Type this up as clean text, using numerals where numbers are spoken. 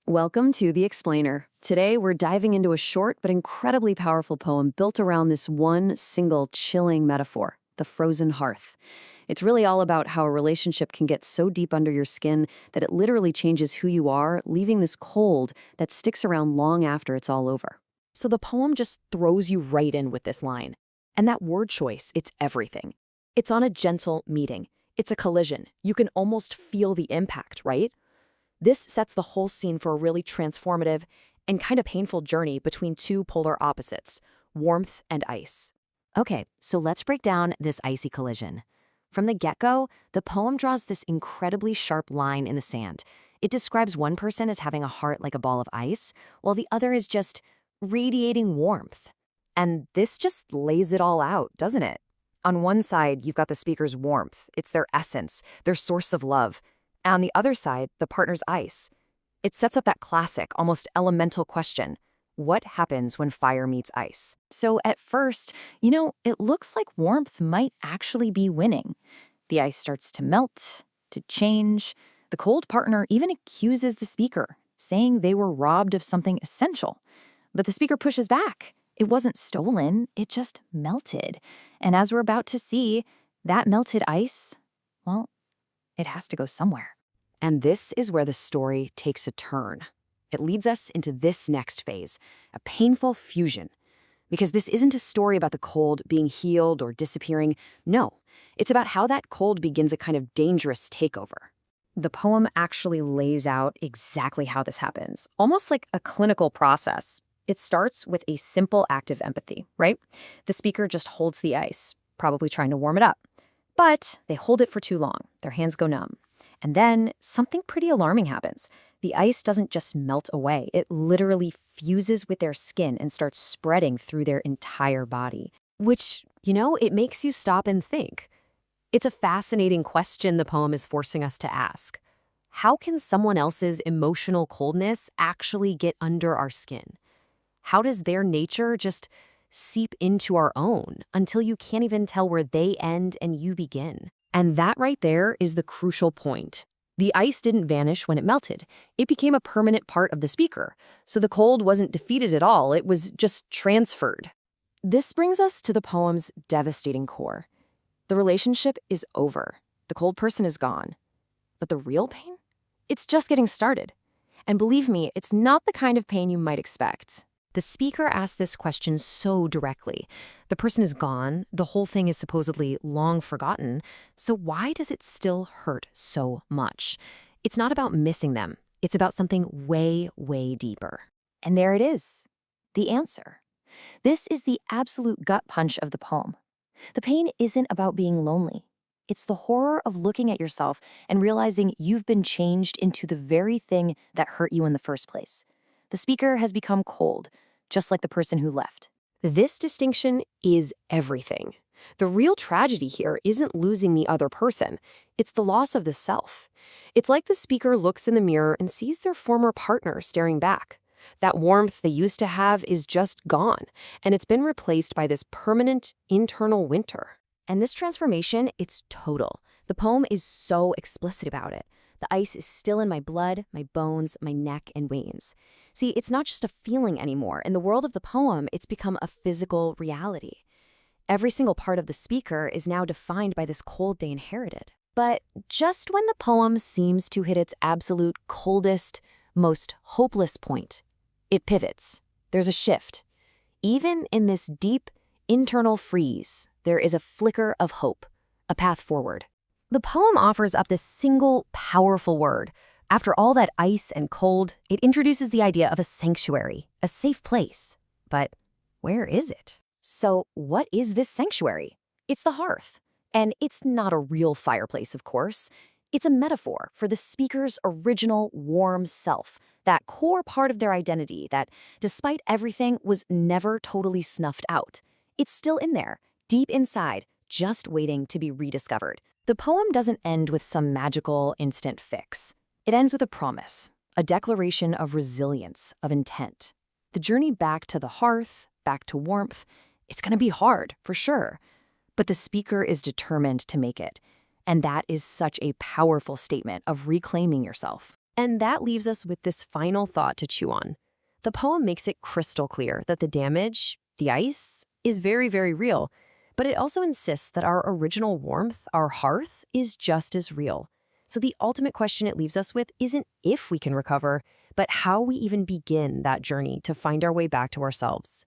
Welcome to The Explainer. Today, we're diving into a short but incredibly powerful poem built around this one single chilling metaphor, the frozen hearth. It's really all about how a relationship can get so deep under your skin that it literally changes who you are, leaving this cold that sticks around long after it's all over. So the poem just throws you right in with this line. And that word choice, it's everything. It's on a gentle meeting. It's a collision. You can almost feel the impact, right? This sets the whole scene for a really transformative and kind of painful journey between two polar opposites, warmth and ice. Okay, so let's break down this icy collision. From the get-go, the poem draws this incredibly sharp line in the sand. It describes one person as having a heart like a ball of ice, while the other is just radiating warmth. And this just lays it all out, doesn't it? On one side, you've got the speaker's warmth. It's their essence, their source of love. And on the other side, the partner's ice. It sets up that classic, almost elemental question. What happens when fire meets ice? So at first, it looks like warmth might actually be winning. The ice starts to melt, to change. The cold partner even accuses the speaker, saying they were robbed of something essential. But the speaker pushes back. It wasn't stolen, it just melted. And as we're about to see, that melted ice, well, it has to go somewhere. And this is where the story takes a turn. It leads us into this next phase, a painful fusion. Because this isn't a story about the cold being healed or disappearing. No, it's about how that cold begins a kind of dangerous takeover. The poem actually lays out exactly how this happens, almost like a clinical process. It starts with a simple act of empathy, right? The speaker just holds the ice, probably trying to warm it up. But they hold it for too long. Their hands go numb. And then something pretty alarming happens. The ice doesn't just melt away. It literally fuses with their skin and starts spreading through their entire body. Which, it makes you stop and think. It's a fascinating question the poem is forcing us to ask. How can someone else's emotional coldness actually get under our skin? How does their nature just seep into our own until you can't even tell where they end and you begin? And that right there is the crucial point. The ice didn't vanish when it melted. It became a permanent part of the speaker. So the cold wasn't defeated at all. It was just transferred. This brings us to the poem's devastating core. The relationship is over. The cold person is gone. But the real pain? It's just getting started. And believe me, it's not the kind of pain you might expect. The speaker asked this question so directly. The person is gone, the whole thing is supposedly long forgotten, so why does it still hurt so much? It's not about missing them. It's about something way, way deeper. And there it is, the answer. This is the absolute gut punch of the poem. The pain isn't about being lonely. It's the horror of looking at yourself and realizing you've been changed into the very thing that hurt you in the first place. The speaker has become cold, just like the person who left. This distinction is everything. The real tragedy here isn't losing the other person. It's the loss of the self. It's like the speaker looks in the mirror and sees their former partner staring back. That warmth they used to have is just gone, and it's been replaced by this permanent internal winter. And this transformation, it's total. The poem is so explicit about it. The ice is still in my blood, my bones, my neck, and veins. See, it's not just a feeling anymore. In the world of the poem, it's become a physical reality. Every single part of the speaker is now defined by this cold they inherited. But just when the poem seems to hit its absolute coldest, most hopeless point, it pivots. There's a shift. Even in this deep, internal freeze, there is a flicker of hope, a path forward. The poem offers up this single, powerful word. After all that ice and cold, it introduces the idea of a sanctuary, a safe place. But where is it? So what is this sanctuary? It's the hearth. And it's not a real fireplace, of course. It's a metaphor for the speaker's original warm self, that core part of their identity that, despite everything, was never totally snuffed out. It's still in there, deep inside, just waiting to be rediscovered. The poem doesn't end with some magical instant fix. It ends with a promise, a declaration of resilience, of intent. The journey back to the hearth, back to warmth, it's going to be hard, for sure. But the speaker is determined to make it. And that is such a powerful statement of reclaiming yourself. And that leaves us with this final thought to chew on. The poem makes it crystal clear that the damage, the ice, is very, very real, but it also insists that our original warmth, our hearth, is just as real. So the ultimate question it leaves us with isn't if we can recover, but how we even begin that journey to find our way back to ourselves.